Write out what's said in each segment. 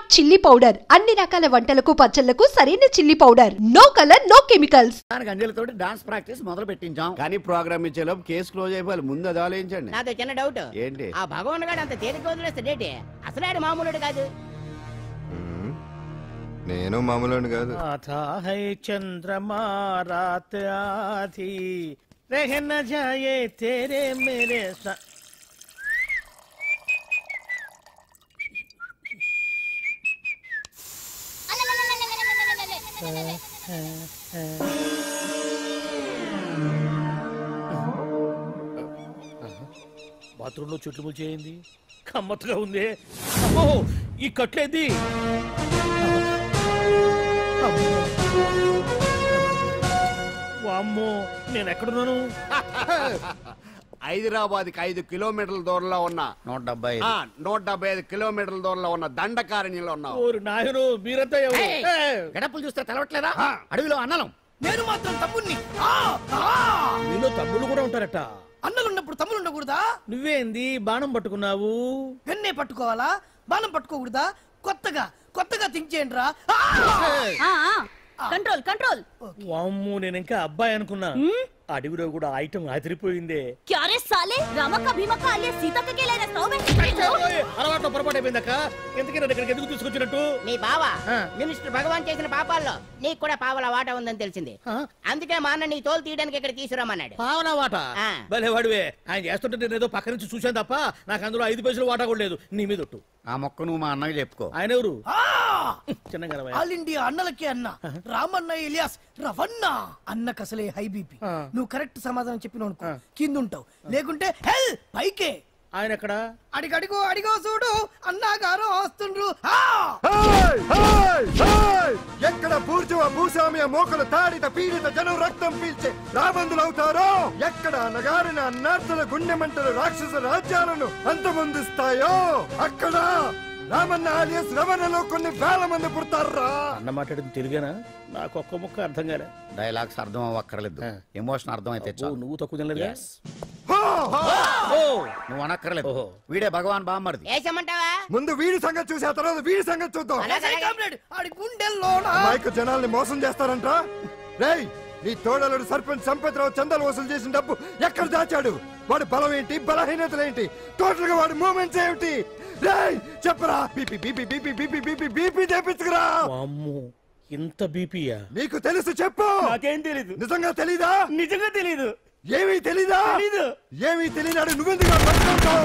Smart chilli powder అన్ని రకాల వంటలకు పచ్చళ్లకు సరైన chilli powder. No colour no chemicals. అంజలితో డాన్స్ ప్రాక్టీస్ మొదలు పెట్టించాం కానీ ప్రోగ్రామ్ ఇచ్చేలోపు కేసు క్లోజ్ అయిపోవాలి. ముందు అది ఆలోచించండి. నాతో చిన్న డౌట్ ఏంటి? ఆ భగవాన్ గారు అంత తేలిక వదిలేస్తాడేటి? అసలు ఆడు మామూలుడు కాదు. నేను మామూలు కాదు. చంద్రమా రాత్ ఆధీ రహ న జాయే తేరే మేరే బాత్రూంలో చెట్లు ముల్చేయింది. కమ్మత్తుగా ఉంది. అమ్మో ఈ కట్లేది. వామ్మో నేను ఎక్కడున్నాను? హైదరాబాద్ కి 5 కిలోమీటర్ల దూరంలో ఉన్న 175 కిలోమీటర్ల దూరంలో ఉన్న దండకారణ్యంలో ఉన్నావు. ఓరు నాయను మీరంతా ఎవరు? గడపలు చూస్తే తెలవట్లేదా? అడవిలో అన్నలం. నేను మాత్రం తమ్ముణ్ణి. మీలో తమ్ముళ్ళు కూడా ఉంటారట. అన్నలున్నప్పుడు తమ్ముడు ఉండకూడదా? నువ్వేంది బాణం పట్టుకున్నావు? వెన్నే పట్టుకోవాలా? బాణం పట్టుకోకూడదా? కొత్తగా థింక్ చేయండి రా. Control control. వామ్మో నేను ఇంకా అబ్బాయి అనుకున్నా. అడవిలో కూడా ఐటమ్ అదిరిపోయిందే. క్యారే సాలే రామక్క భీమక్క అలియా సీతక్క కేలేరా సౌమే. అలవాట్లో పొరపాటు అయిపోయిందక్క. ఎందుకు నన్ను ఇక్కడికి ఎందుకు తీసుకొచ్చినట్టు? మీ బావ మినిస్టర్ భగవాన్ చేసిన పాపాల్లో నీకు కూడా పావలా వాటా ఉందని తెలిసింది. అందుకే మా అన్న నీ తోలు తీయడానికి ఇక్కడ తీసుకురామన్నాడు. పావలా వాటా? భలే వాడివే. ఆయన చేస్తుంటే నేను ఏదో పక్క నుంచి చూశాను తప్ప నాకు అందులో 5 పైసలు వాటా కూడా లేదు. నీ మీద ఒట్టు. ఆ మొక్క నువ్వు మా అన్నకి చెప్పుకో. ఆయన ఎవరు? చిన్నగా ఆల్ ఇండియా అన్నలకి అన్న రామన్న ఇలియాస్ రవన్న. అన్నకు అసలే హై బీపీ. నువ్వు కరెక్ట్ సమాధానం చెప్పిన కింద ఉంటావు, లేకుంటే హెల్ పైకే. ఆయన ఎక్కడ? అడిగో చూడు అన్నగారు వస్తుండ్రు. ఎక్కడ బూర్జువా భూస్వామ్య మోకలు తాడిత పీడిత జనం రక్తం పీల్చే రాబందులవుతారో, ఎక్కడ నగారిన అన్నార్థుల గుండె మంటలు రాక్షస రాజ్యాలను అంతమొందిస్తాయో, అక్కడ రామన్న ఆలియస్ రవణలో కొన్ని వేల మంది పుడతారా. అన్న మాట్లాడింది తెలుగేనా? నాకు ఒక్క ముక్క అర్థం కాలే. డైలాగ్స్ అర్థం అవ్వక్కర్లేదు, ఎమోషన్ అర్థం అయితే నువ్వు తక్కువ తినలేదు. నువ్వు అనక్కర్లేదు. వీడే భగవాన్ బామ్మర్ది. ఏసమంటావా? ముందు వీడి సంగతి చూసి ఆ తర్వాత వీడి సంగతి చూద్దాం. మైకు జనాల్ని మోసం చేస్తారంట. రేయ్, నీ తోడలుడు సర్పంచ్ సంపత్ రావు చందాలు వసూలు చేసిన డబ్బు ఎక్కడ దాచాడు? వాడి బలం ఏంటి, బలహీనతలేంటి, టోటల్ గా వాడి మూమెంట్స్ ఏమిటి? రేయ్ చెప్పరా. BP BP BP BP BP BP చేపించుకురా. ఇంత బీపీయా? నీకు తెలుసు చెప్పు. నాకేం తెలీదు. నిజంగా తెలీదా? నిజంగా తెలీదు. ఏమీ తెలీదా? తెలీదు. ఏమీ తెలియనాడు నువ్వెందుకు పట్టుకుంటావు?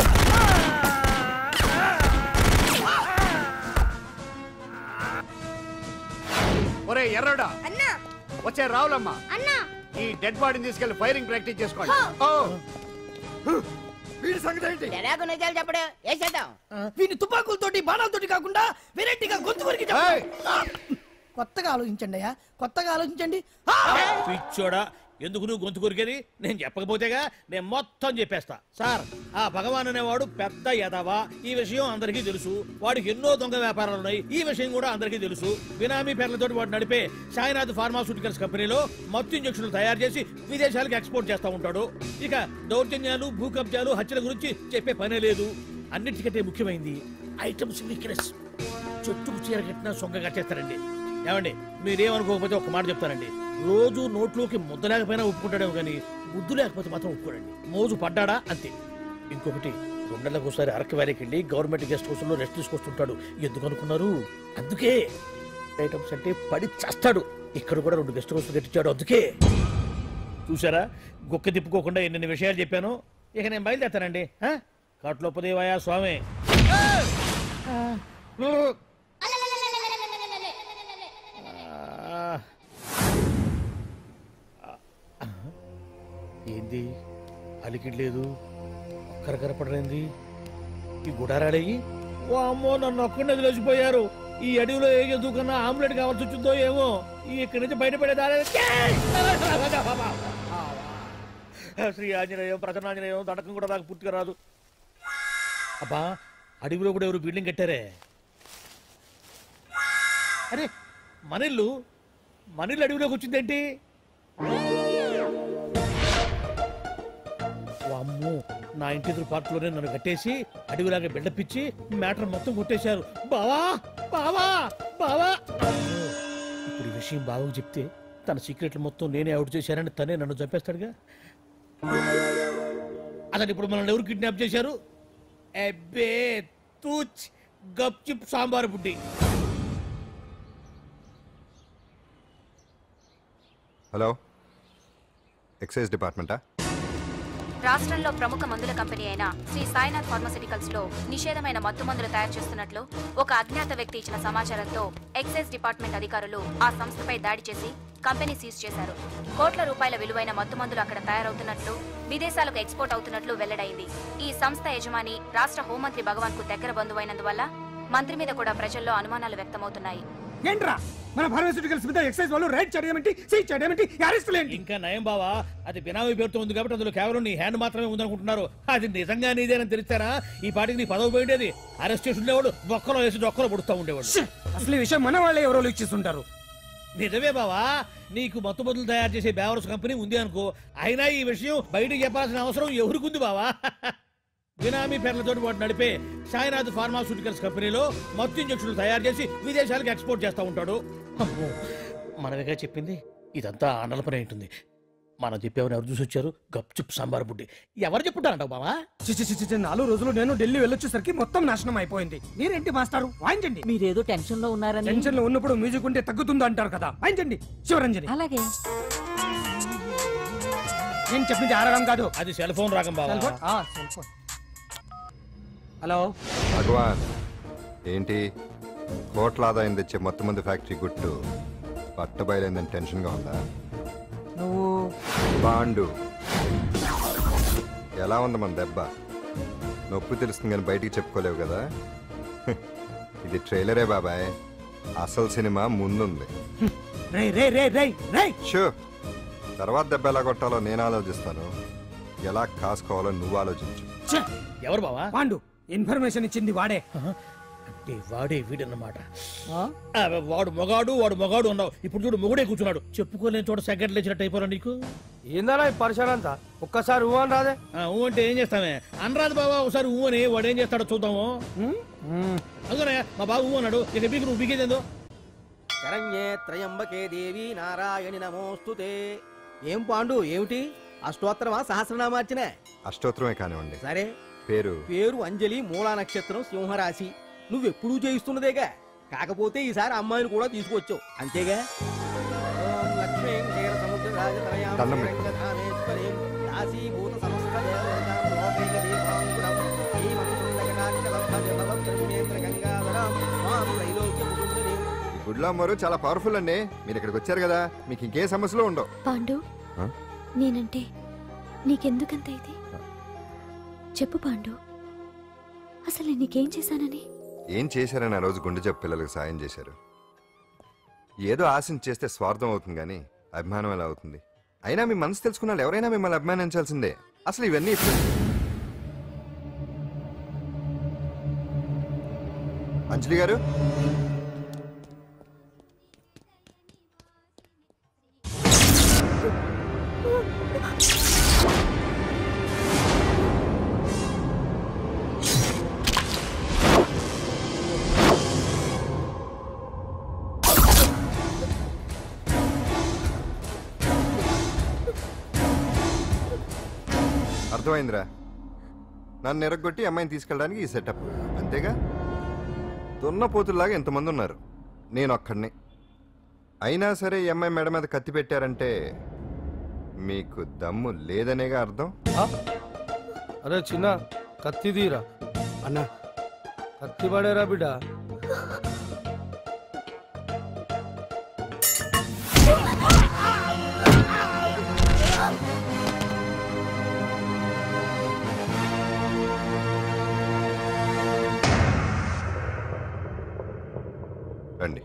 ఒరే ఎర్రడా, వచ్చే రావులమ్మ, ఈ డెడ్ బాడీని తీసుకెళ్లి ఫైరింగ్ ప్రాక్టీస్ చేసుకోండి. వీడి సంగతి ఏంటి? ఎలాగో నిజాలు చెప్పడు. వేసేద్దాం. వీని తుపాకులతోటి బాణాలతోటి కాకుండా వెరైటీగా గొంతు వరకు కొత్తగా ఆలోచించండి అయ్యా, కొత్తగా ఆలోచించండి. పిచ్చోడా, ఎందుకు నువ్వు గొంతు కొరికేది? నేను చెప్పకపోతేగా నేను మొత్తం చెప్పేస్తా. సార్, ఆ భగవాన్ అనేవాడు పెద్ద యదవా. ఈ విషయం అందరికీ తెలుసు. వాడికి ఎన్నో దొంగ వ్యాపారాలు ఉన్నాయి. ఈ విషయం కూడా అందరికీ తెలుసు. బినామీ పేర్లతోటి వాడు నడిపే సాయినాథ్ ఫార్మాస్యూటికల్స్ కంపెనీలో మత్తు ఇంజక్షన్లు తయారు చేసి విదేశాలకు ఎక్స్పోర్ట్ చేస్తూ ఉంటాడు. ఇక దౌర్జన్యాలు, భూ కబ్జాలు, హత్యల గురించి చెప్పే పనే లేదు. అన్నిటికంటే ముఖ్యమైనది ఐటమ్స్ వీక్నెస్. చెట్టుకు చీర కట్టినా సొంగ కట్టేస్తారండి. ఏమండి, మీరేమనుకోకపోతే ఒక మాట చెప్తానండి. రోజు నోట్లోకి ముద్ద లేకపోయినా ఒప్పుకుంటాడేమో కానీ ముద్దు లేకపోతే మాత్రం ఒప్పుకోడండి. మోజు పడ్డాడా అంతే. ఇంకొకటి, 2 నెలలకు ఒకసారి అరకు వ్యాలీకి వెళ్ళి గవర్నమెంట్ గెస్ట్ హౌస్ లో రెస్ట్ తీసుకొస్తుంటాడు. ఎందుకు అనుకున్నారు? అందుకే. ఐటమ్స్ అంటే పడి చేస్తాడు. ఇక్కడ కూడా 2 గెస్ట్ హౌస్ కట్టించాడు. అందుకే. చూసారా, గుక్క తిప్పుకోకుండా ఎన్ని విషయాలు చెప్పాను. ఇక నేను బయలుదేరుతానండి. కాట్లోపదేవాయా స్వామి. ఏంది అలికిడ్లేదు, ఒక్కరు కనపడలేంది. ఈ గుడారాడయ్యి అమ్మో నన్ను ఒక్కడిని వదిలేసిపోయారు. ఈ అడవిలో ఏ జంతువుకన్నా ఆమ్లెట్ కావాల్సి వచ్చిందో ఏమో. ఇక్కడి నుంచి బయటపడేదారే. శ్రీ ఆంజనేయం, ప్రసన్నాంజనేయం, దండకం కూడా నాకు పూర్తిగా రాదు. అబ్బా, అడవిలో కూడా ఎవరు బిల్డింగ్ కట్టారే. అరే, మనిల్లు అడవిలోకి వచ్చిందేంటి? అమ్మో, నా ఇంటి ఎదురు పార్కులోనే నన్ను కట్టేసి అడవిలాగా బిల్డపిచ్చి మ్యాటర్ మొత్తం కొట్టేశారు. బావా బావా బావా. ఇప్పుడు ఈ విషయం బావకు చెప్తే తన సీక్రెట్లు మొత్తం నేనే అవుట్ చేశానని తనే నన్ను చంపేస్తాడుగా. అతను ఇప్పుడు మనల్ని ఎవరు కిడ్నాప్ చేశారు? అబ్బే తూచ్ గప్ చిప్ సాంబార్ బుడ్డి. హలో, ఎక్సైజ్ డిపార్ట్మెంటా? రాష్ట్రంలో ప్రముఖ మందుల కంపెనీ అయిన శ్రీ సాయినాథ్ ఫార్మాస్యూటికల్స్ లో నిషేధమైన మత్తు మందులు తయారు చేస్తున్నట్లు ఒక అజ్ఞాత వ్యక్తి ఇచ్చిన సమాచారంతో ఎక్సైజ్ డిపార్ట్మెంట్ అధికారులు ఆ సంస్థపై దాడి చేసి కంపెనీ సీజ్ చేశారు. కోట్ల రూపాయల విలువైన మత్తు మందులు అక్కడ తయారవుతున్నట్లు, విదేశాలకు ఎక్స్పోర్ట్ అవుతున్నట్లు వెల్లడైంది. ఈ సంస్థ యజమాని రాష్ట్ర హోంమంత్రి భగవాన్ కు దగ్గర బంధువైనందువల్ల మంత్రి మీద కూడా ప్రజల్లో అనుమానాలు వ్యక్తమవుతున్నాయి. ఏంట్రా మన ఫార్మాస్యూటికల్స్ మీద ఎక్సైజ్ వాళ్ళు రైడ్ చేయడమేంటి, సీజ్ చేయడమేంటి, అరెస్ట్ లేంటి? ఇంకా నయం బావా, అది బినామీ పేరుతో ఉంది కాబట్టి అందులో కేవలం నీ హ్యాండ్ మాత్రమే ఉందనుకుంటున్నారు. అది నిజంగా నీదేనని తెలిస్తారా ఈ పాటికి నీ పదవి పోయిండేది. అరెస్ట్ చేసి ఉండేవాడు, బొక్కలో వేసి డొక్కలో పుడుతూ ఉండేవాడు. అసలు ఈ విషయం మన వాళ్ళే ఎవరో ఇచ్చేస్తుంటారు. నిజమే బావా, నీకు మత్తు మందులు తయారు చేసే బేవర్స్ కంపెనీ ఉంది అనుకో, అయినా ఈ విషయం బయటకు చెప్పాల్సిన అవసరం ఎవరికుంది బావా? బినామీ పేర్లతో వాడు నడిపే సాయినాథ్ ఫార్మాస్యూటికల్స్ కంపెనీలో మత్తు ఇంజక్షన్లు తయారు చేసి విదేశాలకు ఎక్స్పోర్ట్ చేస్తూ ఉంటాడు. మనమేగా చెప్పింది, ఇదంతా ఆనల పని ఉంటుంది. మనం చెప్పేవని ఎవరు చూసి వచ్చారు? గప్చుప్ సాంబార్ బుడ్డి. ఎవరు చెప్పుంటారంట బావా? 4 రోజులు నేను ఢిల్లీ వెళ్ళొచ్చేసరికి మొత్తం నాశనం అయిపోయింది. మీరేంటి మాస్టారు, వాయించండి. మీరేదో టెన్షన్ లో ఉన్నారని. టెన్షన్ లో ఉన్నప్పుడు మ్యూజిక్ ఉంటే తగ్గుతుంది అంటారు కదా, వాయించండి శివరంజని. అలాగే. నేను చెప్పింది ఆ రాగం కాదు, అది సెల్ ఫోన్ రాగం బావా. Cell phone. హలో భగవాన్, ఏంటి కోట్ల ఆదాయం తెచ్చే మొత్తం మంది ఫ్యాక్టరీ గుట్టు పట్టబయలైందని టెన్షన్ గా ఉందా? నువ్వు బాండు ఎలా ఉంది మన దెబ్బ? నొప్పి తెలుస్తుంది కానీ బయటికి చెప్పుకోలేవు కదా. ఇది ట్రైలరే బాబాయ్, అసలు సినిమా ముందుంది. షూ, తర్వాత దెబ్బ ఎలా కొట్టాలో నేను ఆలోచిస్తాను, ఎలా కాసుకోవాలో నువ్వు ఆలోచించు. ఎవరు బావా? పాండు. ఇన్ఫర్మేషన్ ఇచ్చింది వాడే. అంటే వాడే వీడన్నమాట. వాడు మొగాడు అన్నావు, ఇప్పుడు చూడు మొగుడే కూర్చున్నాడు. చెప్పుకోలేని చోట సెకండ్ లేచినట్టు అయిపోరా నీకు. ఏందన్నా ఈ పరిసరం అంతా? ఒక్కసారి ఊ అని రాదే. ఊ అంటే ఏం చేస్తామే? అనరాదు బాబా, ఒకసారి ఊ అని. వాడు ఏం చేస్తాడో చూద్దాము. అందుకనే మా బాబు ఊ అన్నాడు, ఇక బీకు నువ్వు బీకేదేందో. శరణ్యే త్రయంబకే దేవి నారాయణి నమోస్తుతే. ఏం పాండు, ఏమిటి అష్టోత్తరమా సహస్రనామార్చన? అష్టోత్తరమే కానివ్వండి. సరే, పేరు అంజలి, మూలా నక్షత్రం, సింహరాశి. నువ్వెప్పుడూ చేయిస్తున్నదేగా, కాకపోతే ఈసారి అమ్మాయిని కూడా తీసుకొచ్చావు అంతేగా. గుడ్లో అమ్మరు చాలా పవర్ఫుల్ అండి. మీరు ఇక్కడికి వచ్చారు కదా, మీకు ఇంకే సమస్యలు ఉండవు. పాండు, నేనంటే నీకెందుకంత ఇది? చెప్పు పాండు, అసలు నీకేం చేశానని? ఏం చేశారని ఆ రోజు గుండె జబ్బు పిల్లలకు సాయం చేశారు. ఏదో ఆశించి చేస్తే స్వార్థం అవుతుంది కానీ అభిమానం ఎలా అవుతుంది? అయినా మీ మనసు తెలుసుకున్న వాళ్ళు ఎవరైనా మిమ్మల్ని అభిమానించాల్సిందే. అసలు ఇవన్నీ అంజలి గారు, అర్థమైందిరా. నన్ను ఎరగొట్టి అమ్మాయిని తీసుకెళ్ళడానికి ఈ సెటప్ అంతేగా. దున్నపోతుల్లాగా ఎంతమంది ఉన్నారు, నేను ఒక్కడిని. అయినా సరే ఈ అమ్మాయి మెడ మీద కత్తి పెట్టారంటే మీకు దమ్ము లేదనేగా అర్థం. అరే చిన్న, కత్తి తీరా అన్నా. కత్తి పడేరా బిడ్డ. రండి.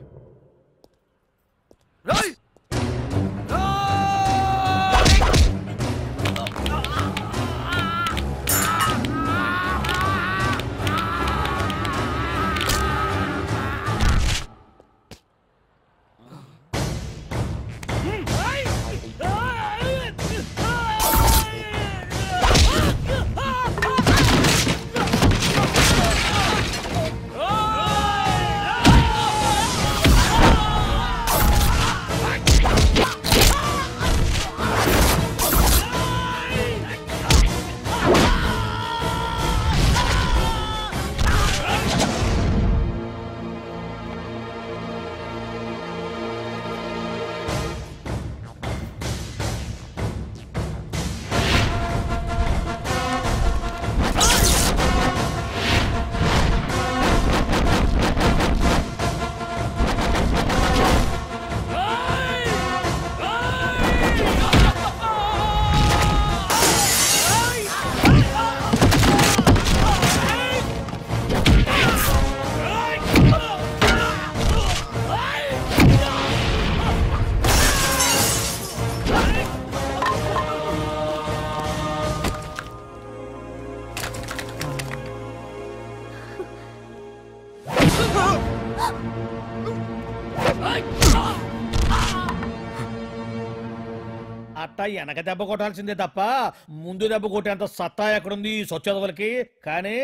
అట్ట వెనక దెబ్బ కొట్టాల్సిందే తప్ప ముందు దెబ్బ కొట్టేంత సత్తా ఎక్కడుంది సొచ్చదవలకి. కానీ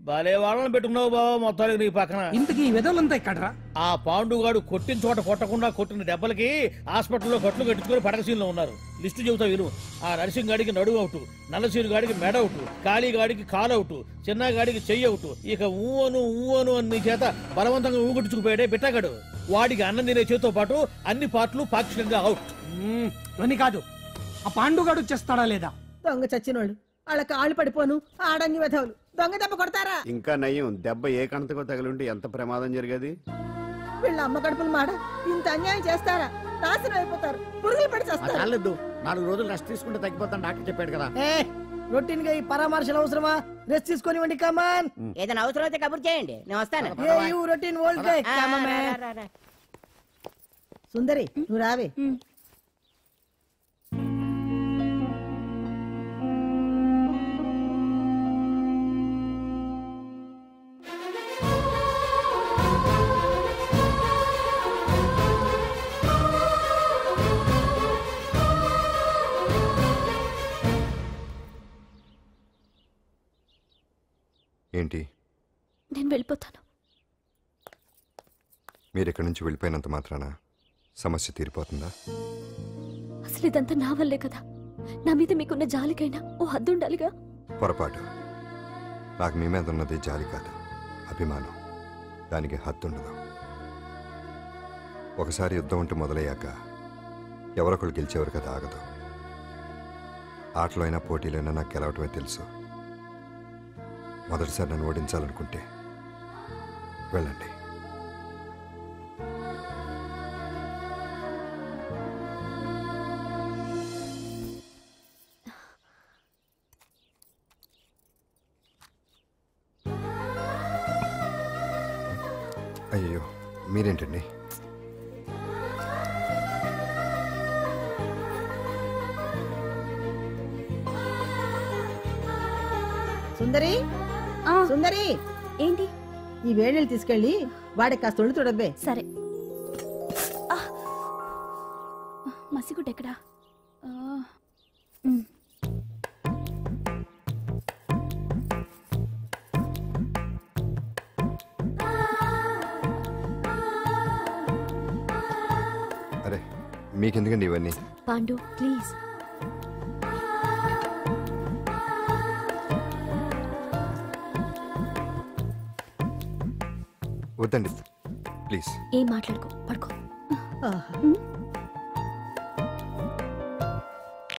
భలే వాళ్ళని పెట్టుకున్నావు బాబా మొత్తానికి నీ పక్కన. ఇంతకీ ఈ విధులంతా ఇక్కడరా? ఆ పాండుగాడు కొట్టిన చోట కొట్టకుండా కొట్టిన దెబ్బలకి హాస్పిటల్లో కట్లు కట్టించుకుని పడకసీన్లో ఉన్నారు. లిస్టు చెబుతా విను. ఆ నరసింగ్ గాడికి నడువు అవుట్, నల్లసీను గాడికి మెడ అవుట్, కాళీ గాడికి కాలు అవుట్, చిన్న గాడికి చెయ్యి అవుట్. ఇక ఊవను అని నీ చేత బలవంతంగా ఊగొట్టుకుపోయాడే బిట్టగాడు. వాడికి అన్నం తినే చేతితో పాటు అన్ని పార్ట్లు పాక్షికంగా అవుట్. అని కాదు, ఆ పాండుగాడు చేస్తాడా లేదా? దొంగ చచ్చినోళ్ళు వాళ్ళ కాళ్ళు పడిపోను ఆడంగి వెధవులు దొంగ దెబ్బ కొడతారా? ఇంకా నయ్యం, దెబ్బ ఏ కణతకో తగిలింటే ఎంత ప్రమాదం జరిగేది. వీళ్ళ అమ్మ కడుపులు మాడ ఇంత అన్యాయం చేస్తారా? నాశనం అయిపోతారు, పురుగులు పడి చేస్తారు. 4 రోజులు రెస్ట్ తీసుకుంటే తగ్గిపోతాను డాక్టర్ చెప్పాడు కదా. రొటీన్ గా ఈ పరామర్శలు అవసరమా? రెస్ట్ తీసుకొని కమాన్. ఏదైనా అవసరం అయితే కబుర్ చేయండి, నేను వస్తాను. Routine old guy. సుందరి నువ్వు రావే. ఏంటి? నేను వెళ్ళిపోతాను. మీరు ఇక్కడి నుంచి వెళ్ళిపోయినంత మాత్రాన సమస్య తీరిపోతుందా? అసలు ఇదంతా నా వల్లే కదా. నా మీద మీకున్న జాలికైనా ఓ హద్దు ఉండాలిగా. పొరపాటు. నాకు మీ మీద ఉన్నది జాలి కాదు, అభిమానం. దానికి హద్దు ఉండదు. ఒకసారి యుద్ధం ఉంటే మొదలయ్యాక ఎవరొకరు గెలిచేవారు కదా ఆగదు. ఆటలో అయినా పోటీలైనా నాకు గెలవటమే తెలుసు. మొదటిసారి నన్ను ఓడించాలనుకుంటే వెళ్ళండి. అయ్యో మీరేంటండి? సుందరి సుందరి, ఏంటి? ఈ వేణీళ్ళు తీసుకెళ్ళి వాడికి కాస్త ఒళ్ళు చూడబ్బే. సరే. మసిగుడ్డ ఎక్కడా? అరే మీకెందుకండి ఇవన్నీ? పాండు ప్లీజ్. వద్దండి ప్లీజ్. ఏం మాట్లాడుకో, పడుకో.